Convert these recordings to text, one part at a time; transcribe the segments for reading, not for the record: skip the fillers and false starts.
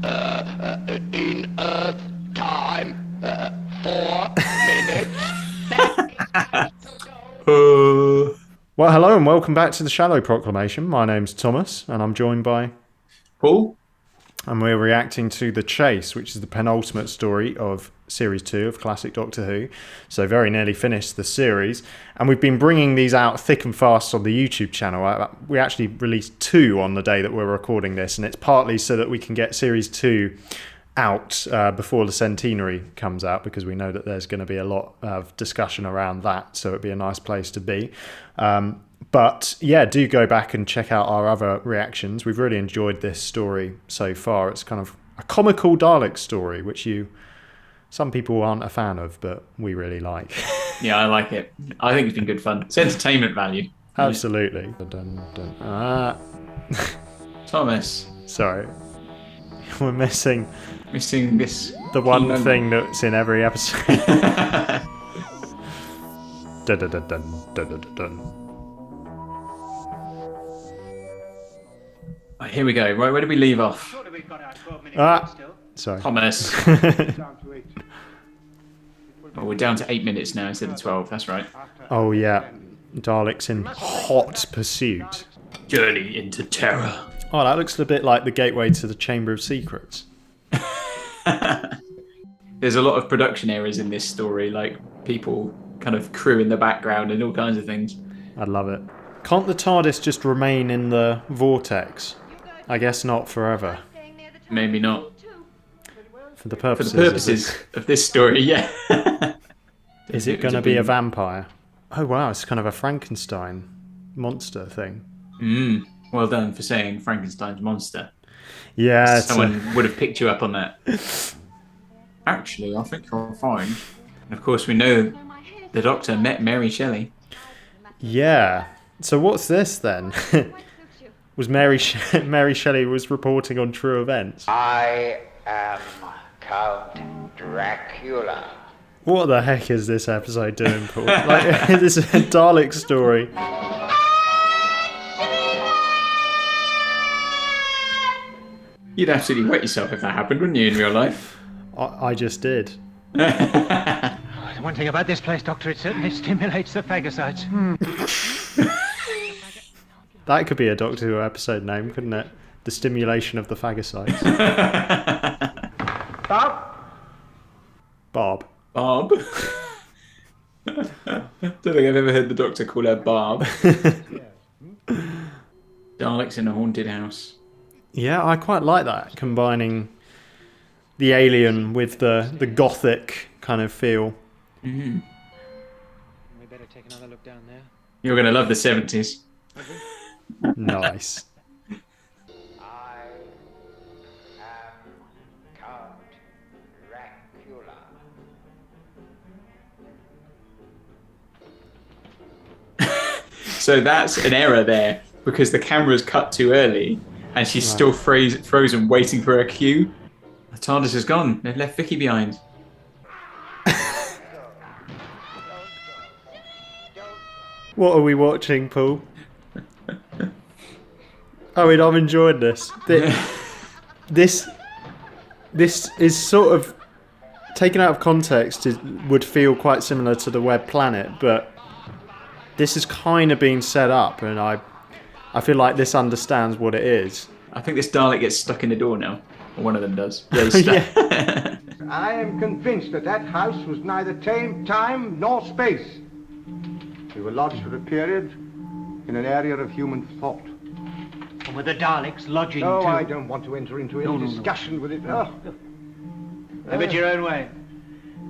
in Earth time, 4 minutes. Well, hello and welcome back to the Shallow Proclamation. My name's Thomas, and I'm joined by Paul. And we're reacting to The Chase, which is the penultimate story of Series 2 of Classic Doctor Who. So very nearly finished the series. And we've been bringing these out thick and fast on the YouTube channel. We actually released 2 on the day that we're recording this, and it's partly so that we can get Series 2 out before the centenary comes out, because we know that there's going to be a lot of discussion around that, so it'd be a nice place to be. But yeah, do go back and check out our other reactions. We've really enjoyed this story so far. It's kind of a comical Dalek story, which some people aren't a fan of, but we really like. Yeah, I like it. I think it's been good fun. It's entertainment value. Absolutely. Thomas. Sorry. We're missing this. The one thing that's in every episode. Dun, dun, dun, dun, dun, dun, dun. Right, here we go. Right, where did we leave off? Sorry. Thomas. Well, we're down to 8 minutes now instead of 12. That's right. Oh yeah, Daleks in hot pursuit. Journey into terror. Oh, that looks a bit like the gateway to the Chamber of Secrets. There's a lot of production errors in this story, like people kind of crew in the background and all kinds of things. I love it. Can't the TARDIS just remain in the vortex? I guess not forever. Maybe not. For the purposes of this story, yeah. Is it going to be a vampire? Oh wow, it's kind of a Frankenstein monster thing. Well done for saying Frankenstein's monster. Yeah. Someone would have picked you up on that. Actually, I think you're fine. And of course, we know the Doctor met Mary Shelley. Yeah. So what's this then? Was Mary Shelley was reporting on true events? I am Count Dracula. What the heck is this episode doing, Paul? Like, this is a Dalek story. You'd absolutely wet yourself if that happened, wouldn't you, in real life? I just did. The one thing about this place, Doctor, it certainly stimulates the phagocytes. That could be a Doctor Who episode name, couldn't it? The stimulation of the phagocytes. Bob. Barb? Don't think I've ever heard the Doctor call her Barb. Daleks in a haunted house. Yeah, I quite like that, combining the alien with the gothic kind of feel. We better take another look down there. You're going to love the 70s. Nice. I am Count Dracula. So that's an error there, because the camera's cut too early, and she's still frozen, waiting for her cue. The TARDIS is gone. They've left Vicki behind. What are we watching, Paul? I mean, I'm enjoying this. This is sort of taken out of context. It would feel quite similar to the Web Planet, but this is kind of being set up, and I feel like this understands what it is. I think this Dalek gets stuck in the door now. Or one of them does. Yeah, he's stuck. Yeah. I am convinced that that house was neither time nor space. We were lodged for a period in an area of human thought. And with the Daleks lodging No, too. I don't want to enter into any discussion with it. Oh. Have it your own way.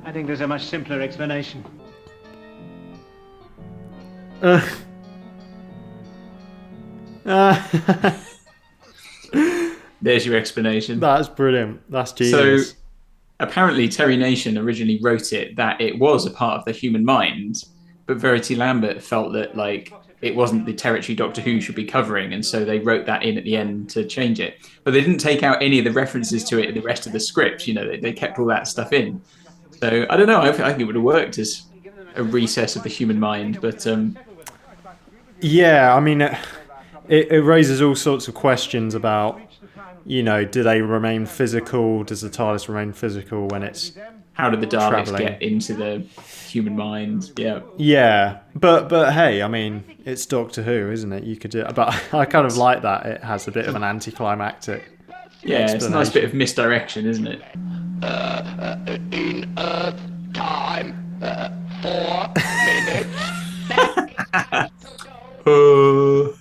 I think there's a much simpler explanation. There's your explanation. That's brilliant. That's genius. So apparently Terry Nation originally wrote it that it was a part of the human mind, but Verity Lambert felt that it wasn't the territory Doctor Who should be covering, and so they wrote that in at the end to change it. But they didn't take out any of the references to it in the rest of the script. You know, they kept all that stuff in. So I don't know. I think it would have worked as a recess of the human mind, but yeah, I mean, it raises all sorts of questions about do they remain physical? Does the TARDIS remain physical when it's How did the Daleks travelling? get into the human mind? Yeah. Yeah, but hey, I mean, it's Doctor Who, isn't it? You could do it, but I kind of like that. It has a bit of an anticlimactic. Yeah, it's a nice bit of misdirection, isn't it? In Earth time, 4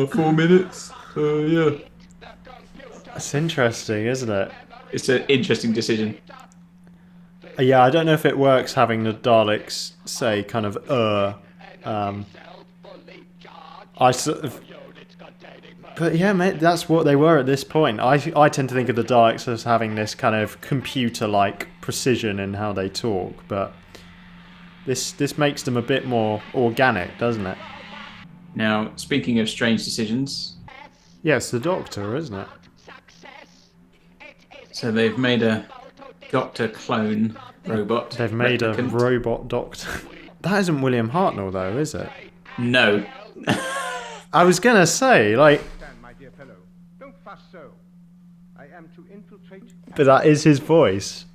minutes. 4 minutes. Yeah. It's interesting, isn't it? It's an interesting decision. Yeah, I don't know if it works having the Daleks say kind of I sort of, but yeah, mate, that's what they were at this point. I tend to think of the Daleks as having this kind of computer-like precision in how they talk, but this makes them a bit more organic, doesn't it? Now, speaking of strange decisions, Yeah, it's the Doctor, isn't it? so they've made a Doctor clone robot. They've made replicant. a robot Doctor. That isn't William Hartnell, though, is it? No. I was gonna say, like, Stand, my dear fellow. Don't fuss so. I am to infiltrate. but that is his voice.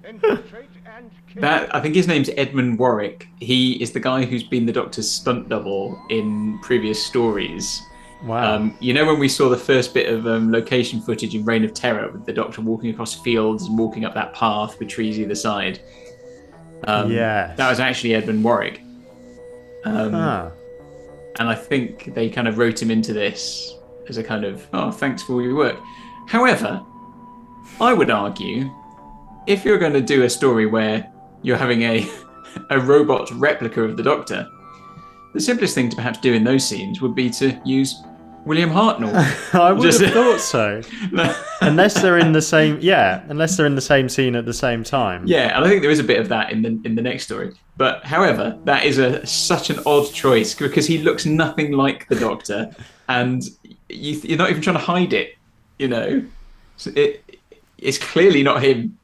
Infiltrate and kill. I think his name's Edmund Warwick. He is the guy who's been the Doctor's stunt double in previous stories. Wow. You know when we saw the first bit of location footage in Reign of Terror with the Doctor walking across fields and walking up that path with trees either side? Yes. That was actually Edmund Warwick. Ah. And I think they kind of wrote him into this as a kind of, oh, thanks for all your work. However, I would argue, if you're going to do a story where you're having a robot replica of the Doctor, the simplest thing to perhaps do in those scenes would be to use William Hartnell. I would have thought so. No. Unless they're in the same, unless they're in the same scene at the same time. Yeah, and I think there is a bit of that in the next story. But however, that is such an odd choice because he looks nothing like the Doctor, and you're not even trying to hide it. So it's clearly not him.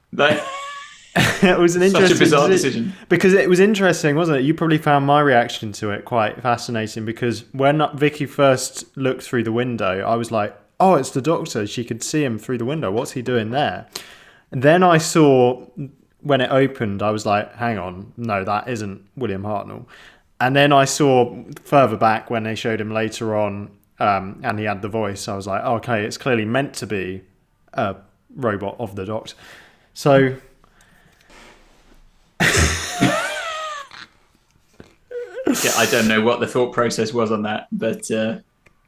It was an interesting such a bizarre decision. Because it was interesting, wasn't it? You probably found my reaction to it quite fascinating because when Vicki first looked through the window, I was like, oh, it's the Doctor. She could see him through the window. What's he doing there? And then I saw, when it opened, I was like, hang on, no, that isn't William Hartnell. And then I saw further back when they showed him later on, and he had the voice, I was like, okay, it's clearly meant to be a robot of the Doctor. So... Yeah, I don't know what the thought process was on that, but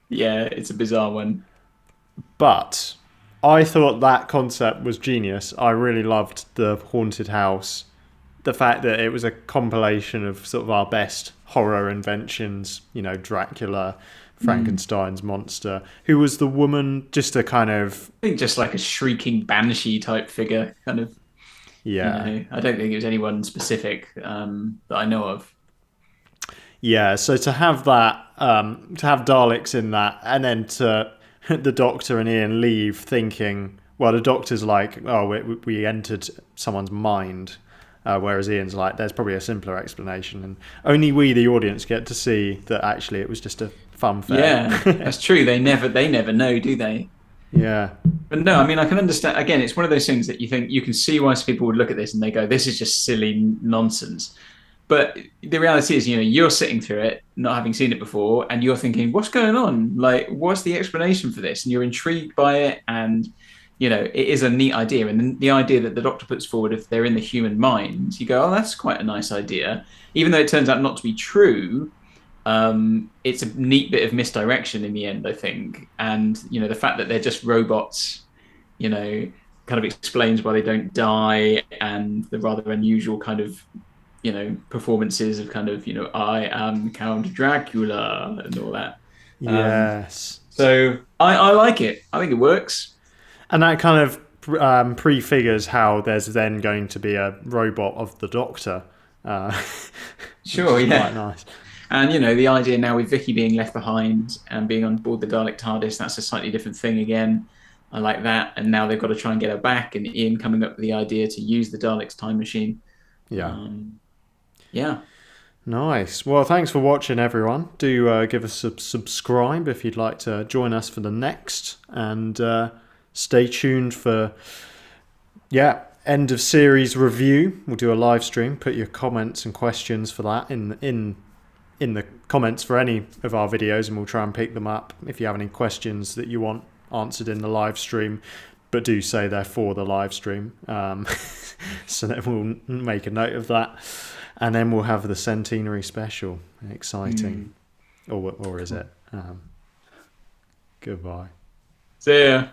yeah, it's a bizarre one. But I thought that concept was genius. I really loved the haunted house. The fact that it was a compilation of sort of our best horror inventions, Dracula, Frankenstein's monster. Who was the woman? Just a kind of... I think just like a shrieking banshee type figure, kind of. Yeah. I don't think it was anyone specific that I know of. Yeah, so to have that, to have Daleks in that, and then to the Doctor and Ian leave thinking, well, the Doctor's like, oh, we entered someone's mind, whereas Ian's like, there's probably a simpler explanation, and only we, the audience, get to see that actually it was just a fun fair. Yeah, that's true. They never know, do they? Yeah. But no, I mean, I can understand. Again, it's one of those things that you think you can see why people would look at this and they go, this is just silly nonsense. But the reality is, you're sitting through it, not having seen it before, and you're thinking, what's going on? Like, what's the explanation for this? And you're intrigued by it, and, it is a neat idea. And then the idea that the Doctor puts forward, if they're in the human mind, you go, oh, that's quite a nice idea. Even though it turns out not to be true, it's a neat bit of misdirection in the end, I think. And, the fact that they're just robots, kind of explains why they don't die, and the rather unusual kind of performances of kind of, I am Count Dracula and all that. Yes. So I like it. I think it works. And that kind of prefigures how there's then going to be a robot of the Doctor. Sure, yeah. Quite nice. And, the idea now with Vicki being left behind and being on board the Dalek TARDIS, that's a slightly different thing again. I like that. And now they've got to try and get her back, and Ian coming up with the idea to use the Dalek's time machine. Yeah. Yeah. Nice. Well, thanks for watching, everyone. Do give us a subscribe if you'd like to join us for the next, and stay tuned for end of series review. We'll do a live stream. Put your comments and questions for that in the comments for any of our videos, and we'll try and pick them up. If you have any questions that you want answered in the live stream, but do say they're for the live stream, so that we'll make a note of that. And then we'll have the centenary special. Exciting. Or is it? Goodbye. See ya.